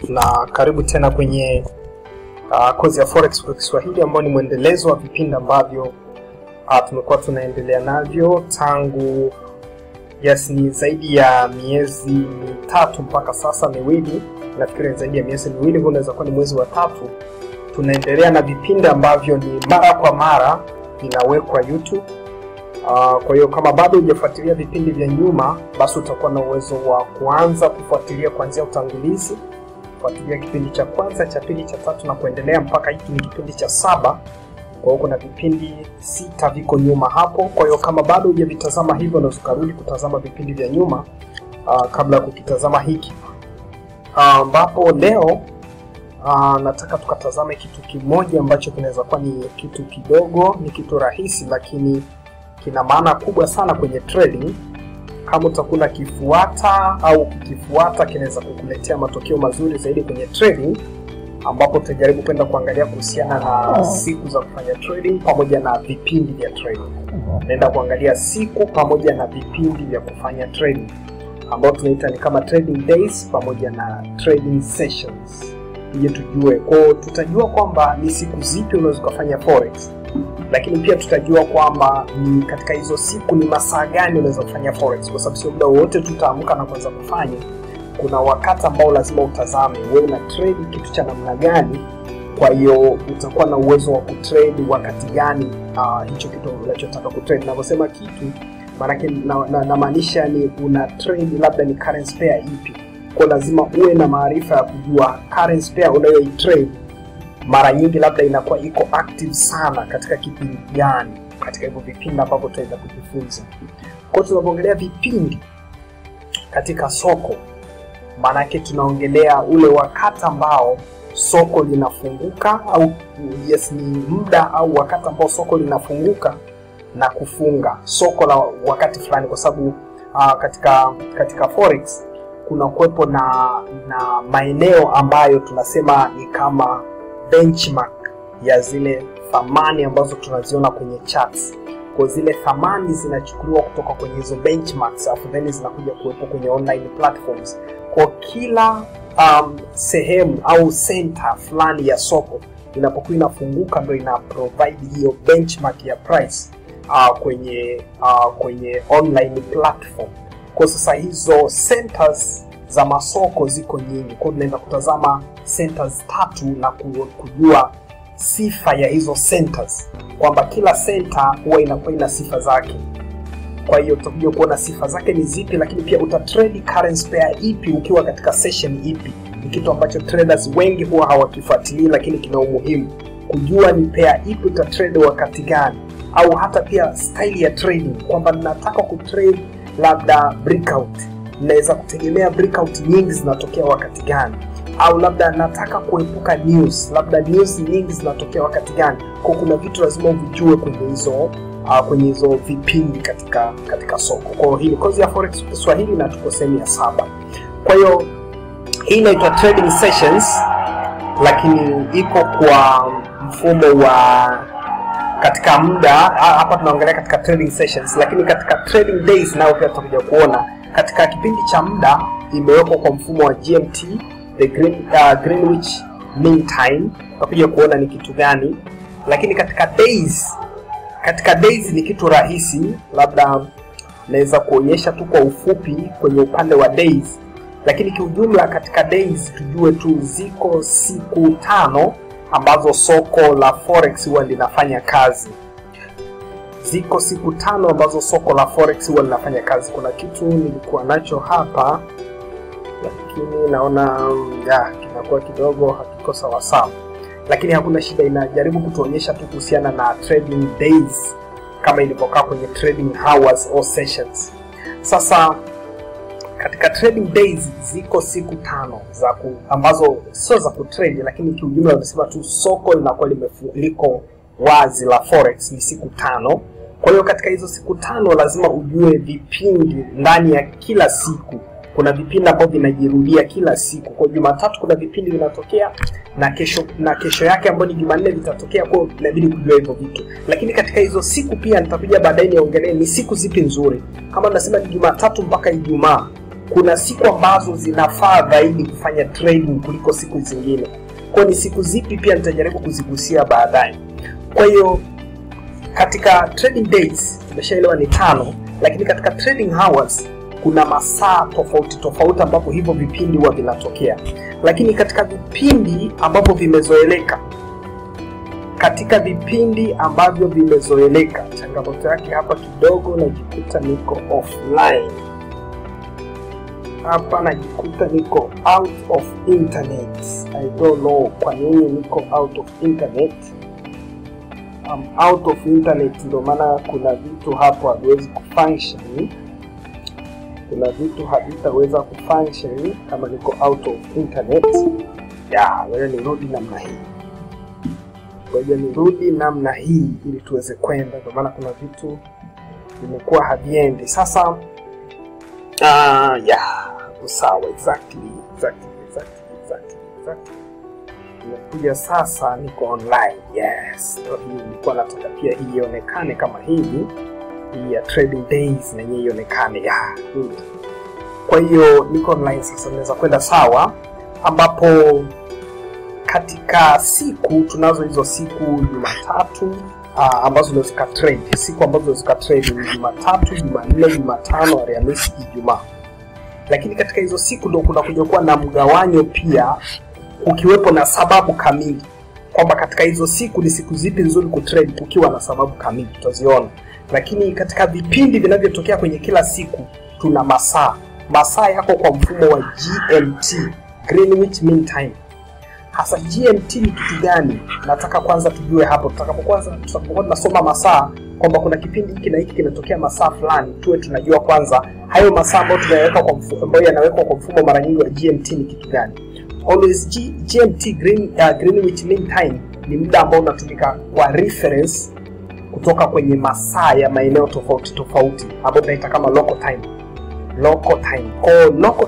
na karibu tena kwenye kozi ya Forex kwa Kiswahili ambayo ni mwendelezo wa vipindi ambavyo tumekuwa tunaendelea navyo tangu ni zaidi ya miezi mitatu mpaka sasa miwili. Nafikiri zaidi ya miezi miwili, unaweza kuwa ni mwezi wa tatu. Tunaendelea na vipindi ambavyo ni mara kwa mara vinawekwa YouTube. Kwa hiyo kama bado hujafuatilia vipindi vya nyuma, basi utakuwa na uwezo wa kuanza kufuatilia kuanzia utangulizi, kufuatilia kipindi cha kwanza, cha pili, cha tatu na kuendelea mpaka hiki ni kipindi cha 7. Kwa hiyo kuna vipindi 6 viko nyuma hapo. Kwa hiyo kama bado hujavitazama hivyo, unaweza kurudi kutazama vipindi vya nyuma kabla kukitazama hiki. Ambapo leo nataka tukatazame kitu kimoja ambacho kinaweza kuwa ni kitu kidogo, ni kitu rahisi, lakini kina maana kubwa sana kwenye trading. Kama utakuna kifuata au kifuata, kinaweza kukuletea matokeo mazuri zaidi kwenye trading, ambapo tutajaribu kwenda kuangalia kuhusiana na siku za kufanya trading pamoja na vipindi vya trading. Naenda kuangalia siku pamoja na vipindi vya kufanya trading, ambao tunaita ni kama trading days pamoja na trading sessions. Ili tujue, kwa tutajua kwamba ni siku zipi unaweza kufanya forex, lakini pia tutajua kwamba ni katika hizo siku ni masaa gani unaweza kufanya forex, kwa sababu sio muda wote tutaamka na kuanza kufanya. Kuna wakati ambao lazima utazame wewe una trade kitu cha namna gani. Kwa hiyo utakuwa na uwezo wa kutrade wakati gani hicho kitu unachotaka kutrade. Ninaposema kitu, maana na maanisha ni una trade labda ni currency pair ipi. Kwa lazima uwe na maarifa ya kujua currency pair unayoitrade mara nyingi labda inakuwa iko active sana katika kipindi gani, katika hivyo vipindi ambavyo tutaenda kujifunza. Kwa tunapoongelea vipindi katika soko, maana yake tunaongelea ule wakati ambao soko linafunguka, au ni muda au wakati ambao soko linafunguka na kufunga soko la wakati fulani, kwa sababu katika forex kuna kuwepo na maeneo ambayo tunasema ni kama benchmark ya zile thamani ambazo tunaziona kwenye charts. Kwa zile thamani zinachukuliwa kutoka kwenye hizo benchmarks, afu then zinakuja kuwepo kwenye online platforms. Kwa kila sehemu au center fulani ya soko inapokuwa inafunguka, ndio ina provide hiyo benchmark ya price kwenye online platform. Kwa sasa hizo centers za masoko ziko nyingi. Kwa tunaenda kutazama centers 3 na kujua sifa ya hizo centers, kwamba kila center huwa inakuwa ina sifa zake. Kwa hiyo tutakuja kuona sifa zake ni zipi, lakini pia utatrade currency pair ipi ukiwa katika session ipi. Ni kitu ambacho traders wengi huwa hawakifuatilii, lakini kina umuhimu kujua ni pair ipi utatrade wakati gani, au hata pia style ya trading, kwamba nataka kutrade labda breakout, naweza kutegemea breakout nyingi zinatokea wakati gani, au labda nataka kuepuka news, labda news nyingi zinatokea wakati gani. Kwa kuna vitu lazima uvijue kwenye hizo vipindi katika soko. Kwa hiyo hii ni kozi ya Forex Kiswahili na tuko sehemu ya 7. Kwa hiyo hii inaitwa trading sessions, lakini iko kwa mfumo wa katika muda. Hapa tunaongelea katika trading sessions, lakini katika trading days nao pia tutakuja kuona katika kipindi cha muda imewekwa kwa mfumo wa GMT, the Greenwich Mean Time. Tutakuja kuona ni kitu gani. Lakini katika days ni kitu rahisi, labda naweza kuonyesha tu kwa ufupi kwenye upande wa days. Lakini kiujumla katika days tujue tu ziko siku 5 ambazo soko la forex huwa linafanya kazi. Ziko siku 5 ambazo soko la forex huwa linafanya kazi. Kuna kitu nilikuwa nacho hapa, lakini naona kinakuwa kidogo hakiko sawa sawa, lakini hakuna shida. Inajaribu kutuonyesha tu kuhusiana na trading days kama ilivyokaa kwenye trading hours or sessions. Sasa katika trading days ziko siku 5 ambazo sio za kutrade, lakini kiujumla tunasema tu soko linakuwa liko wazi la forex ni siku 5. Kwa hiyo katika hizo siku 5 lazima ujue vipindi ndani ya kila siku. Kuna vipindi ambavyo vinajirudia kila siku. Kwa Jumatatu kuna vipindi vinatokea na kesho yake ambayo ni Jumanne vitatokea. Kwa inabidi kujua hivyo vitu. Lakini katika hizo siku pia nitakuja baadaye niongelee ni siku zipi nzuri. Kama nasema ni Jumatatu mpaka Ijumaa, kuna siku ambazo zinafaa zaidi kufanya trading kuliko siku zingine. Kwa ni siku zipi pia nitajaribu kuzigusia baadaye. Kwa hiyo katika trading days tumeshaelewa ni 5, lakini katika trading hours kuna masaa tofauti tofauti ambapo hivyo vipindi huwa vinatokea. Lakini katika vipindi ambavyo vimezoeleka, changamoto yake hapa kidogo, najikuta niko offline. Hapa najikuta niko out of internet. I don't know kwa nini niko out of internet. I'm out of internet, ndio maana kuna vitu hapo haviwezi kufunction. Kuna vitu havitaweza kufunction kama niko out of internet. Wewe nirudi namna hii. Ili tuweze kwenda, kwa maana kuna vitu vimekuwa haviendi. Sasa sawa, exactly. Nimekuja sasa, niko online. Yes. Hii nilikuwa nataka pia hii ionekane kama hivi. Hii ya trading days na yenyewe ionekane. Good. Kwa hiyo niko online sasa, naweza kwenda sawa, ambapo katika siku tunazo hizo siku Jumatatu ambazo unaweza trade. Siku ambazo unaweza trade ni Jumatatu, Jumanne, Jumatano, Alhamisi, Ijumaa. Lakini katika hizo siku ndio kuna kuja kuwa na mgawanyo pia, ukiwepo na sababu kamili kwamba katika hizo siku ni siku zipi nzuri kutrade, ukiwa na sababu kamili tutaziona. Lakini katika vipindi vinavyotokea kwenye kila siku tuna masaa yako kwa mfumo wa GMT, Greenwich Mean Time. Hasa GMT ni kitu gani? Nataka kwanza tujue hapo. Tutakapokuwa tunasoma masaa kwamba kuna kipindi hiki na hiki kinatokea masaa fulani, tuwe tunajua kwanza hayo masaa ambayo tunayaweka kwa mfumo, ambayo yanawekwa kwa mfumo mara nyingi wa GMT ni kitu gani. Always GMT, Greenwich Mean Time, ni muda ambao unatumika kwa reference kutoka kwenye masaa ya maeneo tofauti tofauti ambao tunaita kama local time. Local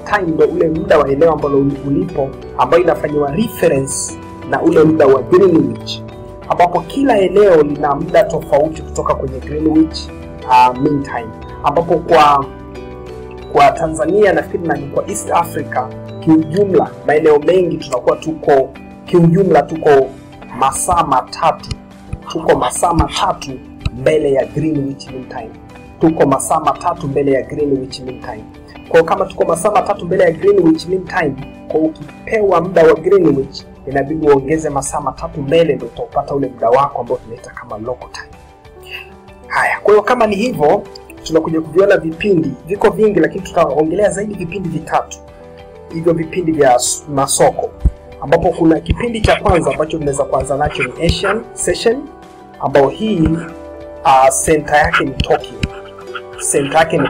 time ndio ule muda wa eneo ambalo ulipo, ambao inafanywa reference na ule muda wa Greenwich, ambapo kila eneo lina muda tofauti kutoka kwenye Greenwich Mean Time, ambapo kwa Tanzania nafikiri na kwa East Africa kiujumla maeneo mengi tunakuwa tuko masaa matatu mbele ya Greenwich Mean Time. Kwa kama tuko masaa matatu mbele ya Greenwich Mean Time, kwa ukipewa muda wa Greenwich inabidi uongeze masaa matatu mbele ndio utapata ule muda wako ambao tunaita kama local time. Haya, kwa hiyo kama ni hivyo tunakuja kuviona vipindi, viko vingi lakini tutaongelea zaidi vipindi vitatu. Hivyo vipindi vya masoko, ambapo kuna kipindi cha kwanza ambacho tunaweza kuanza nacho ni Asian session, ambao hii center yake ni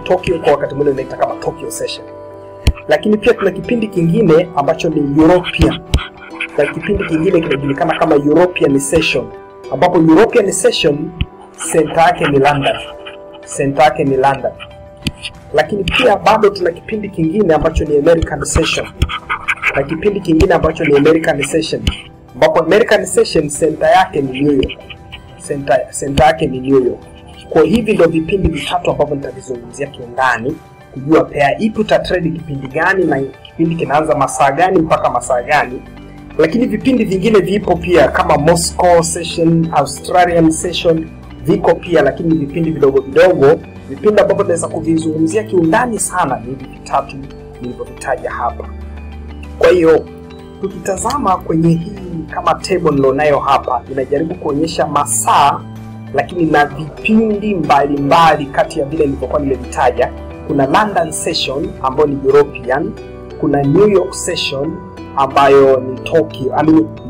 Tokyo, kwa wakati mwingine unaita kama Tokyo session. Lakini pia kuna kipindi kingine ambacho ni European, na kipindi kingine kinajulikana kama European session, ambapo European session center yake ni London. Lakini pia bado tuna kipindi kingine ambacho ni American session, na kipindi kingine ambacho ni American session, ambapo American session center yake ni New York. Kwa hivi ndio vipindi vitatu ambavyo nitavizungumzia kiundani, kujua pair ipi utatrade kipindi gani na kipindi kinaanza masaa gani mpaka masaa gani. Lakini vipindi vingine vipo pia kama Moscow session, Australian session viko pia, lakini vipindi vidogo, vipindi ambavyo tunaweza kuvizungumzia kiundani sana ni vitatu nilivyovitaja hapa. Kwa hiyo tukitazama kwenye hii kama table nilionayo hapa, inajaribu kuonyesha masaa lakini na vipindi mbalimbali kati ya vile nilivyokuwa nimevitaja. Kuna London session ambayo ni European, kuna New York session ambayo ni Tokyo,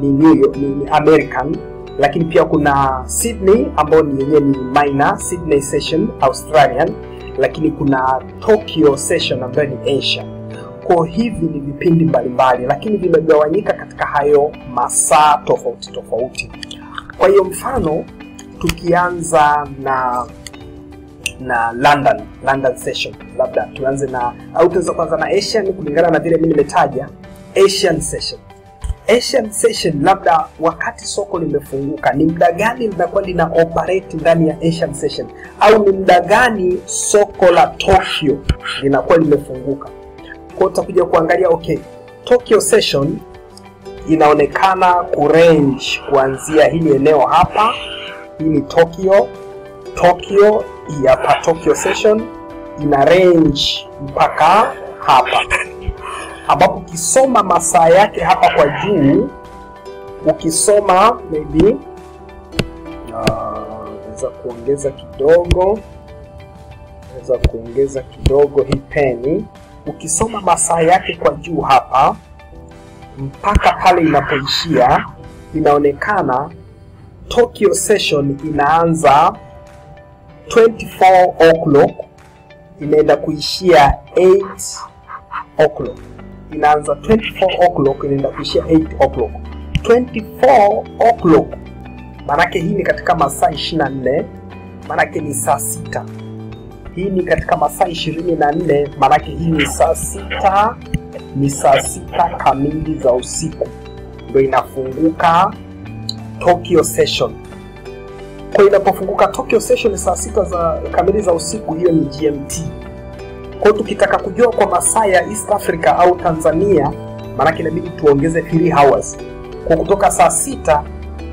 ni New York, ni American, lakini pia kuna Sydney ambayo ni yenyewe ni minor, Sydney session Australian, lakini kuna Tokyo session ambayo ni Asia. Kwa hivi ni vipindi mbalimbali lakini vimegawanyika katika hayo masaa tofauti. Kwa hiyo mfano tukianza na London session, labda tuanze na au tuanze kwanza na Asian kulingana na vile mimi nimetaja Asian session. Labda wakati soko limefunguka ni muda gani linakuwa lina operate ndani ya Asian session, au ni muda gani soko la Tokyo linakuwa limefunguka. Kwa utakuja kuangalia okay, Tokyo session inaonekana kurange kuanzia hili eneo hapa. Hii ni Tokyo. Hii hapa Tokyo session ina range mpaka hapa, ambapo ukisoma masaa yake hapa kwa juu, ukisoma maybe naweza kuongeza kidogo hii peni. Ukisoma masaa yake kwa juu hapa mpaka pale inapoishia, inaonekana Tokyo session inaanza 24 o'clock inaenda kuishia 8 o'clock. Inaanza 24 o'clock inaenda kuishia 8 o'clock. 24 o'clock manake hii ni katika masaa 24, manake ni saa 6. Hii ni katika masaa 24, manake hii ni saa 6, ni saa 6 kamili za usiku ndio inafunguka Tokyo session. Kwa inapofunguka Tokyo session saa 6 za kamili za usiku, hiyo ni GMT. Kwa tukitaka kujua kwa masaa ya East Africa au Tanzania, manake inabidi tuongeze 3 hours. Kwa kutoka saa 6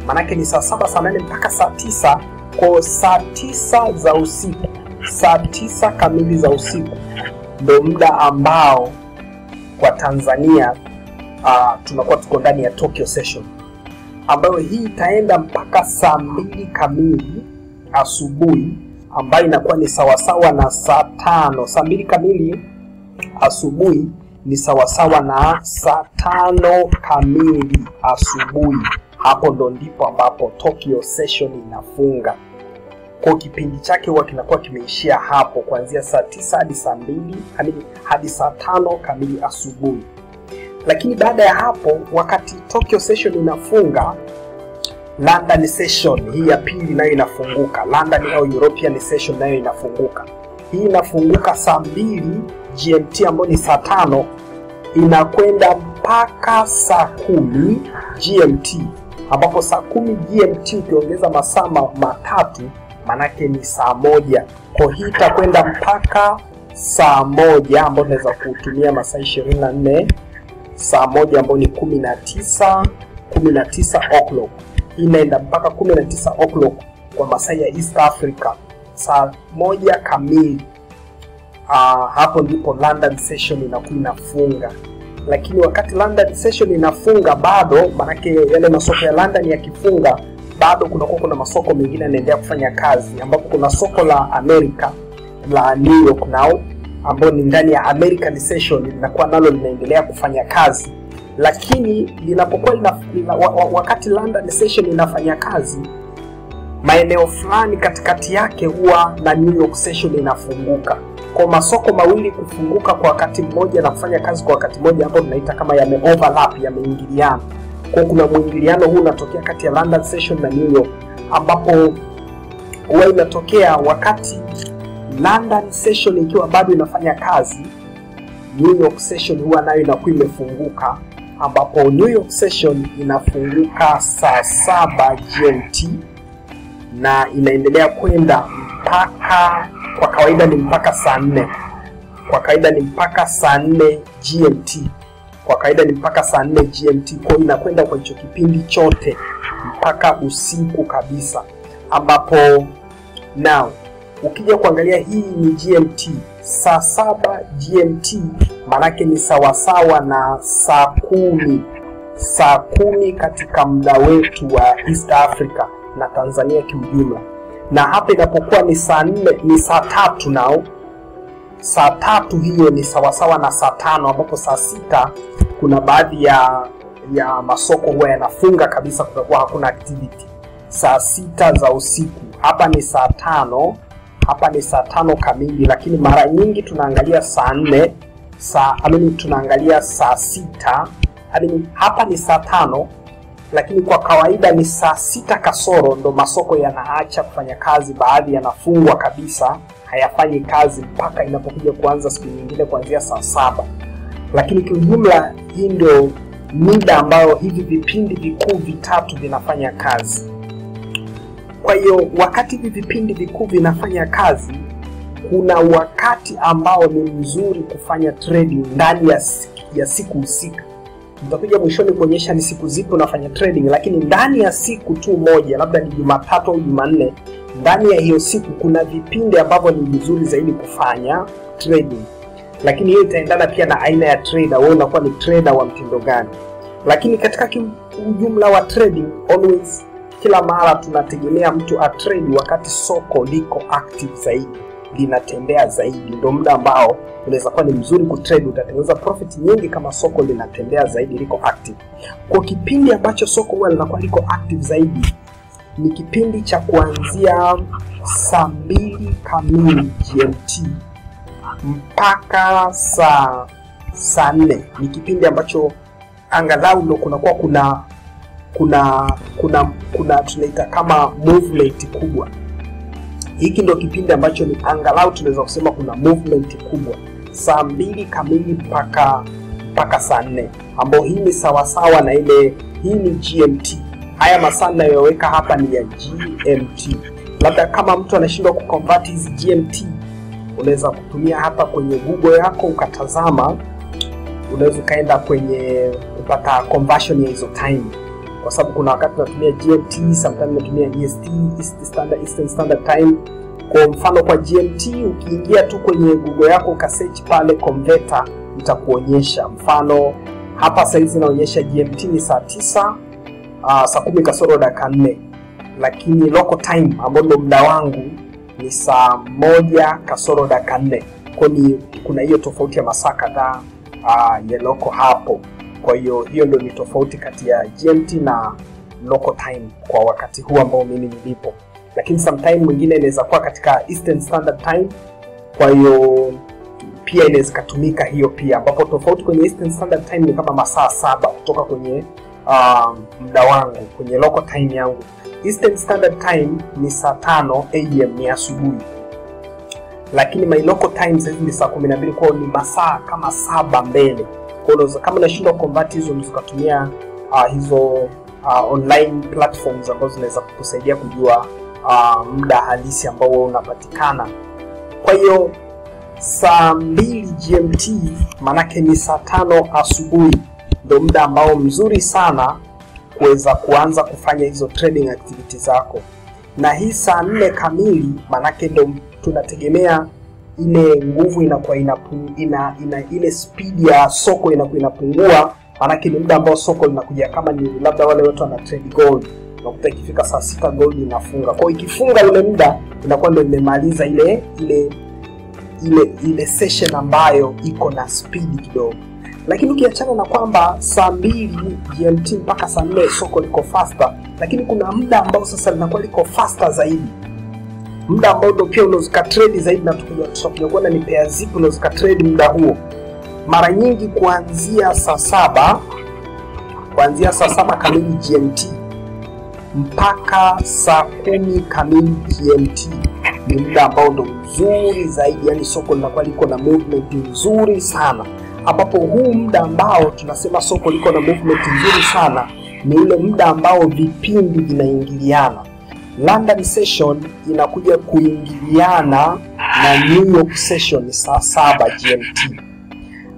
manake ni saa 7, saa 8 mpaka saa 9. Kwa saa 9 za usiku, saa 9 kamili za usiku ndio muda ambao kwa Tanzania tunakuwa tuko ndani ya Tokyo session, ambayo hii itaenda mpaka saa 2 kamili asubuhi, ambayo inakuwa ni sawasawa na saa 5. Saa 2 kamili asubuhi ni sawasawa na saa 5 kamili asubuhi. Hapo ndo ndipo ambapo Tokyo session inafunga. Kwa kipindi chake huwa kinakuwa kimeishia hapo kuanzia saa 9 hadi saa 2 hadi saa 5 kamili asubuhi. Lakini baada ya hapo, wakati Tokyo session inafunga, London session hii ya pili nayo inafunguka. London au European session nayo inafunguka. Hii inafunguka saa 2 GMT ambayo ni saa 5, inakwenda mpaka saa 10 GMT, ambapo saa 10 GMT ukiongeza masaa matatu manake ni saa 1. Kwa hii itakwenda mpaka saa 1 ambayo tunaweza kutumia masaa 24, saa 1 ambayo ni 19 o'clock. Inaenda mpaka 19 o'clock kwa masaa ya East Africa, saa 1 kamili. Hapo ndipo London session inakuwa inafunga. Lakini wakati London session inafunga bado, manake yale masoko ya London yakifunga, bado kuna masoko mengine yanaendelea kufanya kazi, ambapo kuna soko la America la New York nao, ambao ni ndani ya American session, linakuwa nalo linaendelea kufanya kazi. Lakini linapokuwa wakati London session inafanya kazi, maeneo fulani katikati yake huwa na New York session inafunguka. Kwa masoko mawili kufunguka kwa wakati mmoja na kufanya kazi kwa wakati mmoja, ambao tunaita kama yame-overlap, yameingiliana. Kwa kuna mwingiliano huu unatokea kati ya London session na New York, ambapo huwa inatokea wakati London session ikiwa bado inafanya kazi, New York session huwa nayo inakuwa imefunguka, ambapo New York session inafunguka saa 7 GMT na inaendelea kwenda mpaka, kwa kawaida ni mpaka saa 4. Kwa kawaida ni mpaka saa 4 GMT. Kwa kawaida ni mpaka saa 4 GMT. Kwa inakwenda kwa hicho kipindi chote mpaka usiku kabisa, ambapo now ukija kuangalia hii ni GMT. Saa 7 GMT manake ni sawasawa na saa 10. Saa 10 katika muda wetu wa East Africa na Tanzania kiujumla. Na hapa inapokuwa ni saa 4, ni saa 3 nao. Saa 3 hiyo ni sawasawa na saa 5, ambapo saa 6 kuna baadhi ya masoko huwa yanafunga kabisa, kutakuwa hakuna activity. Saa 6 za usiku. Hapa ni saa 5, hapa ni saa 5 kamili, lakini mara nyingi tunaangalia saa 4, tunaangalia saa 6. Hapa ni saa 5, lakini kwa kawaida ni saa 6 kasoro ndo masoko yanaacha kufanya kazi. Baadhi yanafungwa kabisa, hayafanyi kazi mpaka inapokuja kuanza siku nyingine kuanzia saa 7. Lakini kwa ujumla hii ndio muda ambao hivi vipindi vikuu vitatu vinafanya kazi. Kwa hiyo wakati hivi vipindi vikuu vinafanya kazi, kuna wakati ambao ni mzuri kufanya trading ndani ya siku husika. Nitakuja mwishoni kuonyesha ni siku zipi unafanya trading, lakini ndani ya siku tu moja, labda ni Jumatatu au Jumanne, ndani ya hiyo siku kuna vipindi ambavyo ni vizuri zaidi kufanya trading. Lakini hiyo itaendana pia na aina ya trader, wewe unakuwa ni trader wa mtindo gani. Lakini katika ujumla wa trading, always kila mara tunategemea mtu atrade wakati soko liko active zaidi, linatembea zaidi. Ndio muda ambao unaweza kuwa ni mzuri kutrade, utatengeneza profit nyingi kama soko linatembea zaidi, liko active. Kwa kipindi ambacho soko huwa linakuwa liko active zaidi ni kipindi cha kuanzia saa 2 kamili GMT mpaka saa 4. Ni kipindi ambacho angalau ndio kunakuwa kuna tunaita kama movement kubwa. Hiki ndio kipindi ambacho ni angalau tunaweza kusema kuna movement kubwa, saa 2 kamili mpaka saa 4, ambao hii ni sawasawa na ile, hii ni GMT. Haya masaa ninayoweka hapa ni ya GMT. Labda kama mtu anashindwa kuconvert hizi GMT, unaweza kutumia hapa kwenye Google yako ukatazama, unaweza kaenda kwenye kupata conversion ya hizo time, kwa sababu kuna wakati tunatumia GMT, sometimes tunatumia EST, Eastern Standard Time. Kwa mfano kwa GMT, ukiingia tu kwenye Google yako ukasearch pale converter, itakuonyesha. Mfano hapa saizi inaonyesha GMT ni saa 9, saa 10 kasoro dakika 4, lakini local time ambao ndo muda wangu ni saa 1 kasoro dakika 4. Kwa kuna hiyo tofauti ya masaa kadhaa ya local hapo. Kwa hiyo ndio ni tofauti kati ya GMT na local time kwa wakati huu ambao mimi nilipo. Lakini sometime mwingine inaweza kuwa katika Eastern Standard Time, kwa hiyo pia inaweza kutumika hiyo pia, ambapo tofauti kwenye Eastern Standard Time ni kama masaa 7 kutoka kwenye muda wangu kwenye local time yangu. Eastern Standard Time ni saa 5 AM, ni asubuhi. Lakini my local times hizi ni saa 12, kwa ni masaa kama 7 mbele. Kwa hiyo kama unashindwa convert hizo, unaweza kutumia hizo online platforms ambazo zinaweza kukusaidia kujua muda halisi ambao unapatikana. Kwa hiyo saa 2 GMT manake ni saa 5 asubuhi, ndio muda ambao mzuri sana kuweza kuanza kufanya hizo trading activities zako. Na hii saa 4 kamili manake ndio tunategemea ile nguvu inakuwa ile speed ya soko inakuwa inapungua, manake ni muda ambao soko linakuja, kama ni labda wale watu wana trade gold, unakuta ikifika saa 6 gold inafunga. Kwa hiyo ikifunga ule muda inakuwa ndio imemaliza ile session ambayo iko na speed kidogo. Lakini ukiachana na kwamba saa 2 GMT mpaka saa 4 soko liko faster, lakini kuna muda ambao sasa linakuwa liko faster zaidi, muda ambao ndio pia unaweza trade zaidi, na tutakuja kuona ni pair zipi unaweza trade muda huo. Mara nyingi kuanzia saa 7 kamili GMT mpaka saa 10 kamili GMT ni muda ambao ndio mzuri zaidi, yani soko linakuwa liko na movement nzuri sana. Ambapo huu muda ambao tunasema soko liko na movement nzuri sana ni ule muda ambao vipindi vinaingiliana. London session inakuja kuingiliana na New York session saa 7 GMT,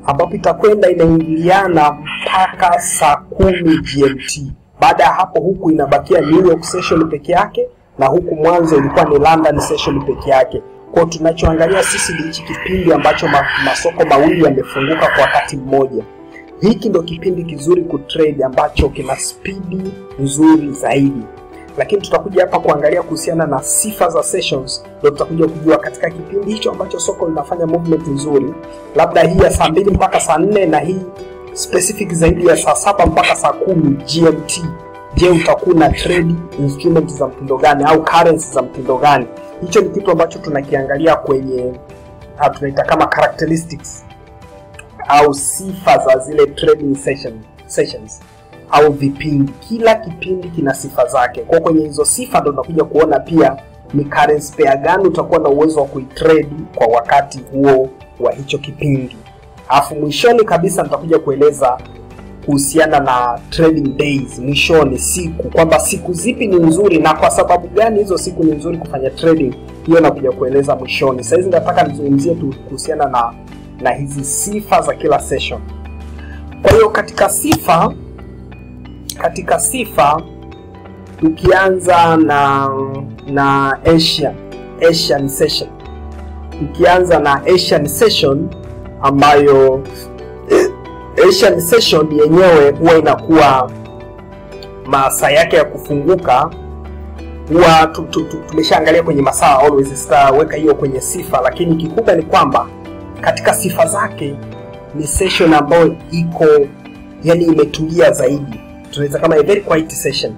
ambapo itakwenda inaingiliana mpaka saa 10 GMT. Baada ya hapo huku inabakia New York session peke yake, na huku mwanzo ilikuwa ni London session peke yake. Kwa tunachoangalia sisi ni hichi kipindi ambacho masoko mawili yamefunguka kwa wakati mmoja. Hiki ndio kipindi kizuri kutrade ambacho kina speed nzuri zaidi. Lakini tutakuja hapa kuangalia kuhusiana na sifa za sessions, ndio tutakuja kujua katika kipindi hicho ambacho soko linafanya movement nzuri, labda hii ya saa 2 mpaka saa 4 na hii specific zaidi ya saa 7 mpaka saa 10 GMT. Je, utakuwa na trade instruments za mtindo gani au currency za mtindo gani? Hicho ni kitu ambacho tunakiangalia kwenye tunaita kama characteristics au sifa za zile trading sessions au vipindi. Kila kipindi kina sifa zake. Kwa kwenye hizo sifa ndo tunakuja kuona pia ni currency pair gani utakuwa na uwezo wa kuitrade kwa wakati huo wa hicho kipindi. Alafu mwishoni kabisa nitakuja kueleza kuhusiana na trading days, mwishoni siku, kwamba siku zipi ni nzuri na kwa sababu gani hizo siku ni nzuri kufanya trading, hiyo nakuja kueleza mwishoni. Sasa hizi nataka nizungumzie tu kuhusiana na hizi sifa za kila session. Kwa hiyo katika sifa tukianza na Asian session. Tukianza na Asian session, ambayo Asian session yenyewe huwa inakuwa masaa yake ya kufunguka huwa tumeshaangalia kwenye masaa always, sitaweka hiyo kwenye sifa, lakini kikubwa ni kwamba katika sifa zake ni session ambayo yani imetulia zaidi. Tunaweza kama a very quiet session.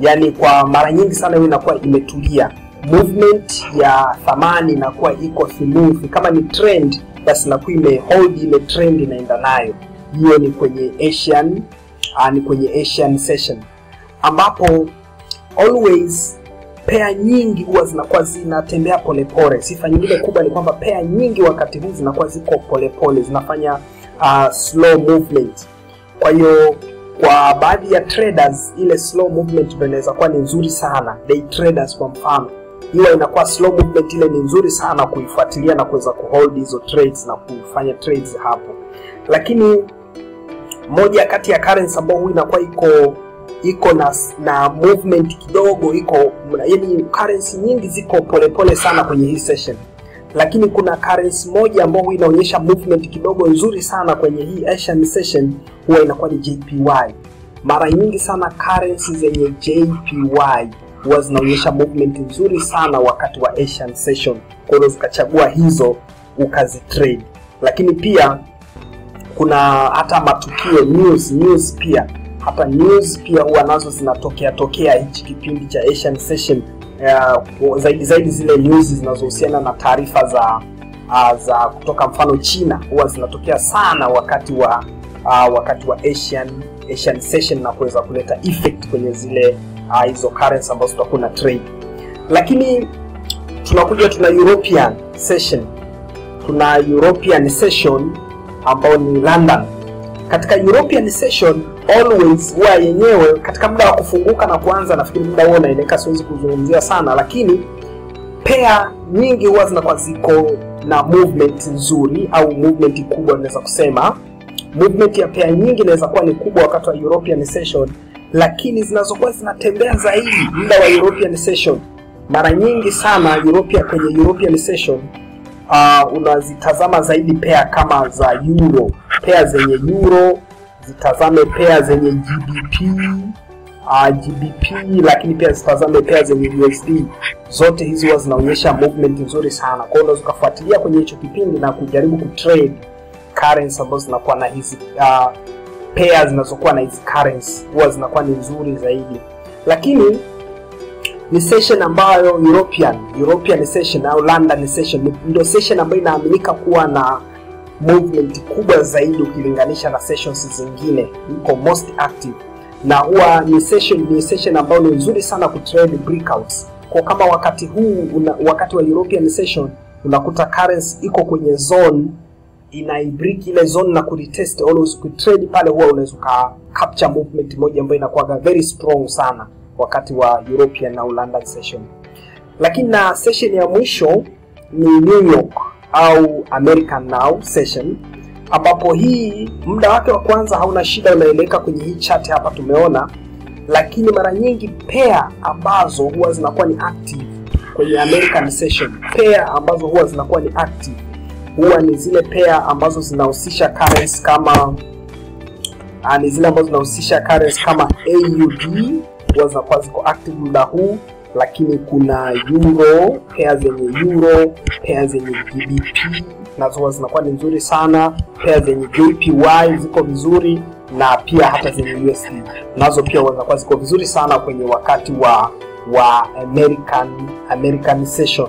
Yani kwa mara nyingi sana hiyo inakuwa imetulia. Movement ya thamani inakuwa iko smooth. Kama ni trend, basi inakuwa imehold ile trend inaenda nayo. Hiyo ni kwenye Asian session, ambapo always pair nyingi huwa zinakuwa zinatembea polepole. Sifa nyingine kubwa ni kwamba pair nyingi wakati huu zinakuwa ziko polepole, zinafanya slow movement. Kwa hiyo kwa baadhi ya traders ile slow movement inaweza kuwa ni nzuri sana. Day traders kwa mfano, hiyo inakuwa slow movement ile ni nzuri sana kuifuatilia na kuweza kuhold hizo trades na kufanya trades hapo. Lakini moja kati ya currency ambayo inakuwa iko na movement kidogo, yani currency nyingi ziko polepole sana kwenye hii session. Lakini kuna currency moja ambayo inaonyesha movement kidogo nzuri sana kwenye hii Asian session, huwa inakuwa ni JPY. Mara nyingi sana currency zenye JPY huwa zinaonyesha movement nzuri sana wakati wa Asian session. Kwa hiyo ukachagua hizo ukazitrade. Lakini pia kuna hata matukio news pia. Hata news pia huwa nazo zinatokea hichi kipindi cha Asian session. Zaidi zile news zinazohusiana na taarifa za kutoka mfano China huwa zinatokea sana wakati wa Asian session na kuweza kuleta effect kwenye zile hizo currency ambazo tutakuwa na trade. Lakini tuna European session. Tuna European session ambao ni London. Katika European session always huwa yenyewe katika muda wa kufunguka na kuanza, nafikiri muda huo naeleka siwezi kuzungumzia sana, lakini pair nyingi huwa zinakuwa ziko na movement nzuri au movement kubwa. Naweza kusema movement ya pair nyingi inaweza kuwa ni kubwa wakati wa European session, lakini zinazokuwa zinatembea zaidi muda wa European session mara nyingi sana kwenye European session unazitazama zaidi pair kama za euro, pair zenye euro, zitazame pair zenye GBP, lakini pia zitazame pair zenye USD. Zote hizi huwa zinaonyesha movement nzuri sana. Kwa hiyo unaweza kufuatilia kwenye hicho kipindi na kujaribu kutrade currency ambazo zinakuwa na hizi pair zinazokuwa na hizi currency huwa zinakuwa ni nzuri zaidi. Lakini ni session ambayo European session au London session ndio session ambayo inaaminika kuwa na movement kubwa zaidi ukilinganisha na sessions zingine, iko most active, na huwa ni session ambayo ni nzuri sana kutrade breakouts. Kwa kama wakati wa European session unakuta currency iko kwenye zone, inaibreak ile zone na kuretest, always kutrade pale huwa unaweza capture movement moja ambayo inakuwa very strong sana wakati wa European na London session. Lakini na session ya mwisho ni New York au American Now session, ambapo hii muda wake wa kwanza hauna shida, unaeleka kwenye hii chart hapa tumeona. Lakini mara nyingi pair ambazo huwa zinakuwa ni active kwenye American session, pair ambazo huwa zinakuwa ni active huwa ni zile pair ambazo zinahusisha currency kama AUD, huwa zinakuwa ziko active muda huu. Lakini kuna euro, pair zenye euro, pair zenye GBP nazo huwa zinakuwa ni nzuri sana. Pair zenye JPY ziko vizuri, na pia hata zenye USD nazo pia huwa zinakuwa ziko vizuri sana kwenye wakati wa American session.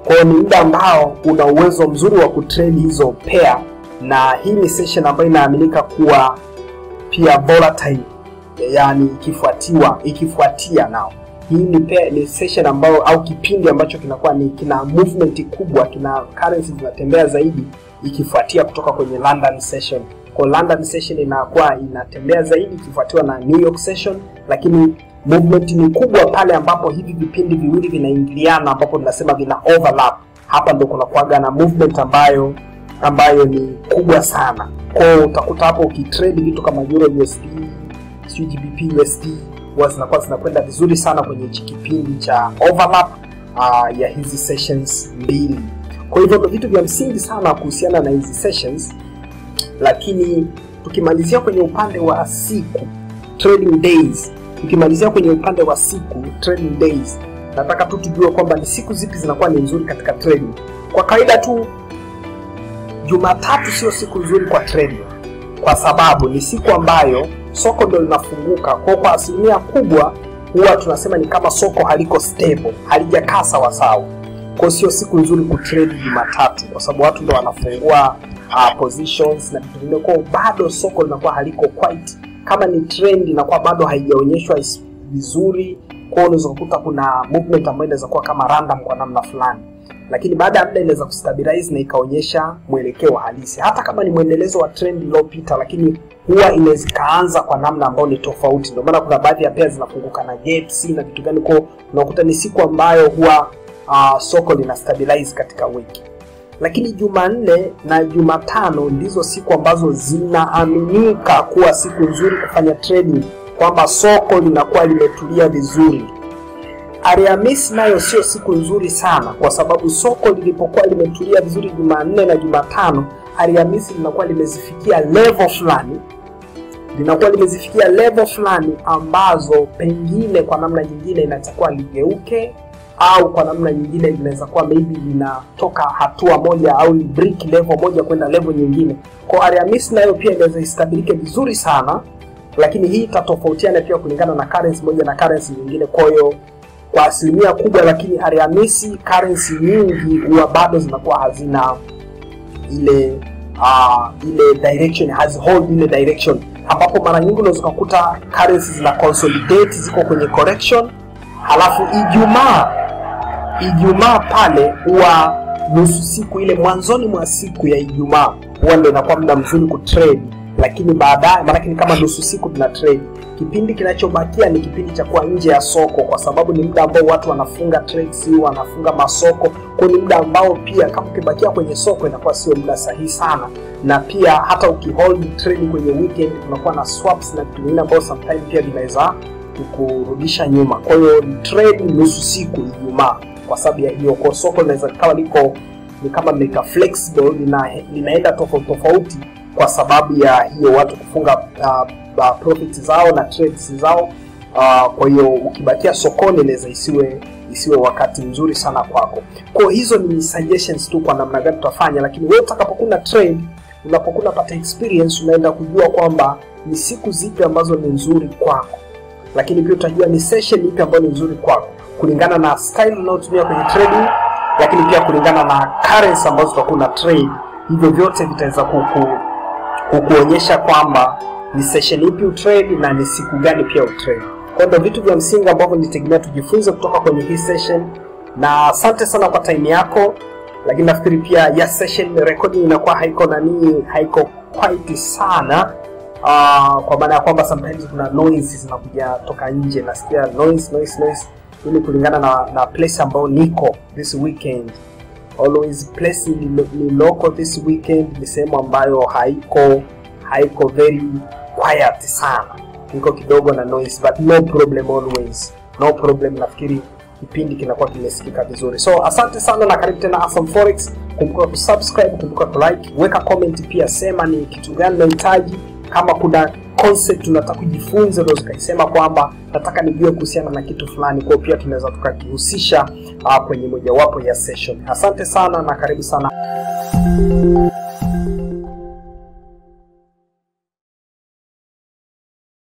Kwa hiyo ni muda ambao una uwezo mzuri wa kutrade hizo pair, na hii ni session ambayo inaaminika kuwa pia volatile, yani ikifuatia nao. Hii ni session ambayo au kipindi ambacho kinakuwa kina movement kubwa, kina currency zinatembea zaidi, ikifuatia kutoka kwenye London session. Kwa London session inakuwa inatembea zaidi ikifuatiwa na New York session, lakini movement ni kubwa pale ambapo hivi vipindi viwili vinaingiliana, ambapo tunasema vina overlap. Hapa ndo kuna kuaga na movement ambayo ni kubwa sana. Kwa utakuta hapo ukitrade vitu kama Euro USD, GBP USD zinakwenda vizuri sana kwenye kipindi cha overlap ya hizi sessions mbili. Kwa hivyo vitu vya msingi sana kuhusiana na hizi sessions. Lakini tukimalizia kwenye upande wa siku, trading days, nataka tu tujue kwamba ni siku zipi zinakuwa ni nzuri katika trading. Kwa kawaida tu Jumatatu sio siku nzuri kwa trading, kwa sababu ni siku ambayo soko ndio linafunguka. Kwa asilimia kubwa huwa tunasema ni kama soko haliko stable, halijakaa sawa sawa. Kwa sio siku nzuri kutrade Jumatatu, kwa sababu watu ndio wanafungua positions na vitu vingine. Kwa bado soko linakuwa haliko quite, kama ni trend inakuwa bado haijaonyeshwa vizuri. Kwa unaweza kukuta kuna movement ambayo inaweza kuwa kama random kwa namna fulani, lakini baada ya muda inaweza kustabilize na ikaonyesha mwelekeo halisi. Hata kama ni muendelezo wa trend iliyopita, lakini huwa inaweza kaanza kwa namna ambayo ni tofauti. Ndio maana kuna baadhi ya pairs zinafunguka na gaps na vitu gani. Kwa unakuta ni siku ambayo huwa soko lina stabilize katika wiki. Lakini Jumanne na Jumatano ndizo siku ambazo zinaaminika kuwa siku nzuri kufanya trading, kwamba soko linakuwa limetulia vizuri. Alhamisi nayo sio siku nzuri sana, kwa sababu soko lilipokuwa limetulia vizuri Jumanne na Jumatano, Alhamisi linakuwa limezifikia level fulani ambazo pengine kwa namna nyingine inatakuwa ligeuke, au kwa namna nyingine inaweza kuwa maybe linatoka hatua moja au break level moja kwenda level nyingine. Kwa Alhamisi nayo pia inaweza istabilike vizuri sana, lakini hii itatofautiana pia kulingana na currency moja na currency nyingine. Kwa hiyo kwa asilimia kubwa, lakini Alhamisi currency nyingi huwa bado zinakuwa hazina ile direction, hold ile direction, ambapo mara nyingi unaweza kukuta currency zina consolidate, ziko kwenye correction. Halafu Ijumaa pale huwa nusu siku ile mwanzoni mwa siku ya Ijumaa huwa ndio inakuwa muda mzuri kutrade, lakini baadaye maana ni kama nusu siku tuna trade. Kipindi kinachobakia ni kipindi cha kuwa nje ya soko, kwa sababu ni muda ambao watu wanafunga trades, wanafunga masoko. Kwa ni muda ambao pia kama ukibakia kwenye soko inakuwa sio muda sahihi sana, na pia hata ukihold trade kwenye weekend unakuwa na swaps na vitu vingine ambao sometimes pia vinaweza kukurudisha nyuma. Kwa hiyo trade nusu siku Ijumaa, kwa sababu ya hiyo kwa soko linaweza kawa ni kama mega flexible, linaenda tofauti kwa sababu ya hiyo watu kufunga profits zao na trades zao. Kwa hiyo ukibakia sokoni inaweza isiwe wakati mzuri sana kwako. Kwa hizo ni suggestions tu kwa namna gani tutafanya, lakini wewe utakapokuwa trade, unapokuwa unapata experience, unaenda kujua kwamba ni siku zipi ambazo ni nzuri kwako, lakini pia utajua ni session ipi ambayo ni nzuri kwako kulingana na style unayotumia kwenye trading, lakini pia kulingana na currency ambazo utakuwa na trade. Hivyo vyote vitaweza kukuonyesha kwamba ni session ipi utrade na ni siku gani pia utrade. Kwa hiyo vitu vya msingi ambavyo nitegemea tujifunze kutoka kwenye hii session, na asante sana kwa time yako. Lakini nafikiri pia ya session recording inakuwa haiko quite sana, kwa maana ya kwamba sometimes kuna noise zinakuja toka nje, nasikia noise ili kulingana na place ambao niko this weekend. Always place ni local this weekend, ni sehemu ambayo haiko very quiet sana, niko kidogo na noise, but no problem, always no problem. Nafikiri kipindi kinakuwa kimesikika vizuri. So asante sana na karibu tena Asam Forex. Kumbuka kusubscribe, kumbuka kulike, weka comment pia, sema ni kitu gani unahitaji. Kama kuna concept unataka kujifunza, unaweza kusema kwamba nataka nijue kuhusiana na kitu fulani, kwa pia tunaweza tukakihusisha kwenye mojawapo ya session. Asante sana na karibu sana.